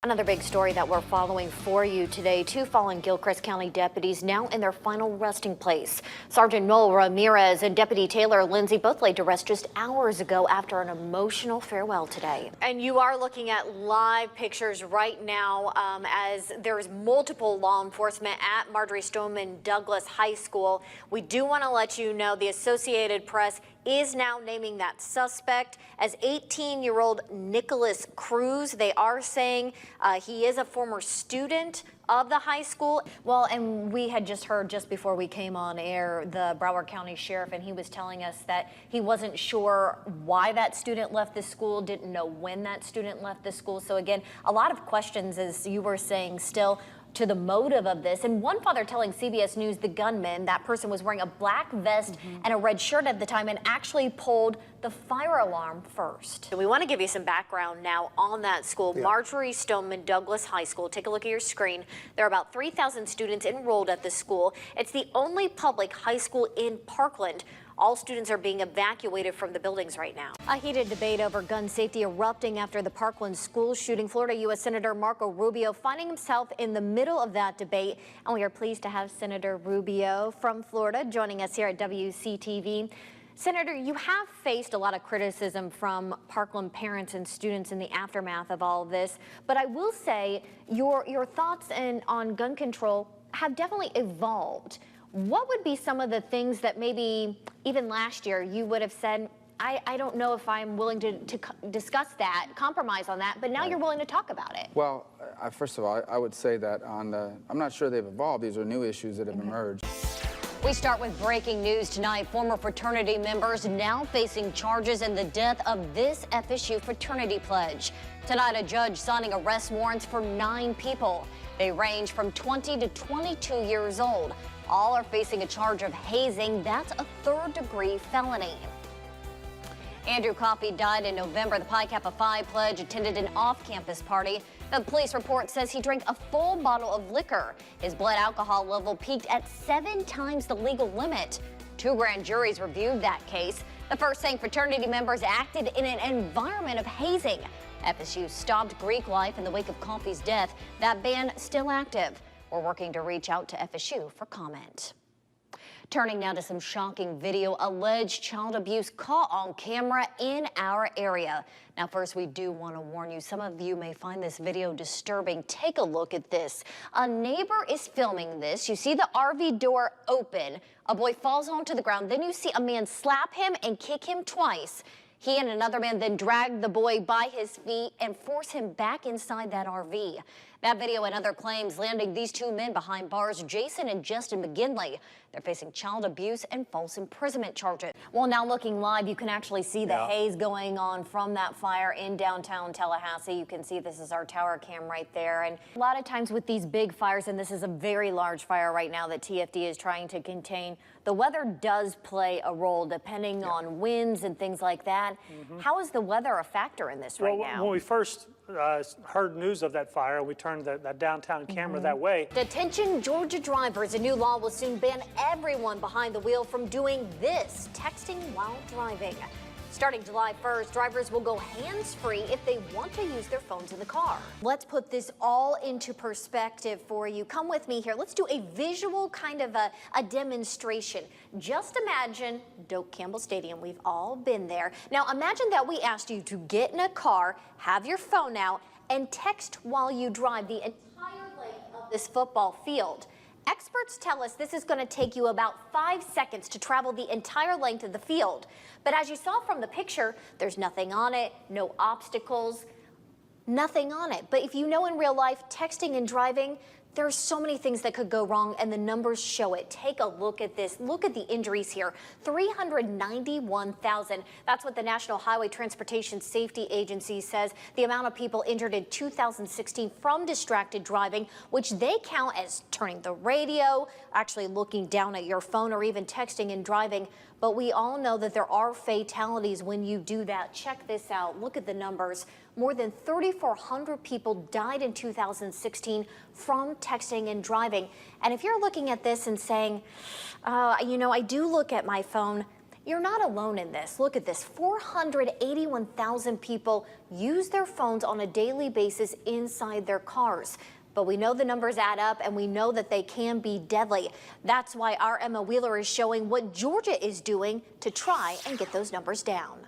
Another big story that we're following for you today. Two fallen Gilchrist County deputies now in their final resting place. Sergeant Noel Ramirez and Deputy Taylor Lindsay both laid to rest just hours ago after an emotional farewell today. And you are looking at live pictures right now as there's multiple law enforcement at Marjory Stoneman Douglas High School. We do want to let you know the Associated Press is now naming that suspect as 18-year-old Nicholas Cruz. They are saying he is a former student of the high school. Well, and we had just heard just before we came on air the Broward County Sheriff, and he was telling us that he wasn't sure why that student left the school, didn't know when that student left the school. So again, a lot of questions, as you were saying, still to the motive of this. And one father telling CBS News the gunman, that person was wearing a black vest and a red shirt at the time and actually pulled the fire alarm first. So we want to give you some background now on that school, Marjory Stoneman Douglas High School. Take a look at your screen. There are about 3,000 students enrolled at the school. It's the only public high school in Parkland. All students are being evacuated from the buildings right now. A heated debate over gun safety erupting after the Parkland school shooting. Florida U.S. Senator Marco Rubio finding himself in the middle of that debate. And we are pleased to have Senator Rubio from Florida joining us here at WCTV. Senator, you have faced a lot of criticism from Parkland parents and students in the aftermath of all of this. But I will say your thoughts on gun control have definitely evolved. What would be some of the things that maybe even last year you would have said, I don't know if I'm willing to discuss that, compromise on that, but now you're willing to talk about it? Well, first of all, I would say that I'm not sure they've evolved. These are new issues that have emerged. We start with breaking news tonight. Former fraternity members now facing charges in the death of this FSU fraternity pledge. Tonight, a judge signing arrest warrants for 9 people. They range from 20 to 22 years old. All are facing a charge of hazing. That's a 3rd-degree felony. Andrew Coffey died in November. The Pi Kappa Phi pledge attended an off-campus party. The police report says he drank a full bottle of liquor. His blood alcohol level peaked at 7 times the legal limit. 2 grand juries reviewed that case. The first saying fraternity members acted in an environment of hazing. FSU stopped Greek life in the wake of Coffey's death. That ban still active. We're working to reach out to FSU for comment. Turning now to some shocking video, alleged child abuse caught on camera in our area. Now, first, we do want to warn you, some of you may find this video disturbing. Take a look at this. A neighbor is filming this. You see the RV door open. A boy falls onto the ground. Then you see a man slap him and kick him twice. He and another man then drag the boy by his feet and force him back inside that RV. That video and other claims landing these 2 men behind bars, Jason and Justin McGinley. They're facing child abuse and false imprisonment charges. Well, now looking live, you can actually see the haze going on from that fire in downtown Tallahassee. You can see this is our tower cam right there. And a lot of times with these big fires, and this is a very large fire right now that TFD is trying to contain, the weather does play a role depending on winds and things like that. How is the weather a factor in this right now? When we first heard news of that fire, we turned that downtown camera that way. Attention Georgia drivers, a new law will soon ban everyone behind the wheel from doing this, texting while driving. Starting July 1st, drivers will go hands-free if they want to use their phones in the car. Let's put this all into perspective for you. Come with me here. Let's do a visual kind of a demonstration. Just imagine Doak Campbell Stadium. We've all been there. Now imagine that we asked you to get in a car, have your phone out, and text while you drive the entire length of this football field. Experts tell us this is going to take you about 5 seconds to travel the entire length of the field. But as you saw from the picture, there's nothing on it, no obstacles, nothing on it. But if you know in real life, texting and driving, there are so many things that could go wrong, and the numbers show it. Take a look at this. Look at the injuries here. 391,000. That's what the National Highway Transportation Safety Agency says. The amount of people injured in 2016 from distracted driving, which they count as turning the radio, actually looking down at your phone, or even texting and driving. But we all know that there are fatalities when you do that. Check this out. Look at the numbers. More than 3,400 people died in 2016 from texting and driving. And if you're looking at this and saying, you know, I do look at my phone, You're not alone in this. Look at this. 481,000 people use their phones on a daily basis inside their cars. But we know the numbers add up, and we know that they can be deadly. That's why our Emma Wheeler is showing what Georgia is doing to try and get those numbers down.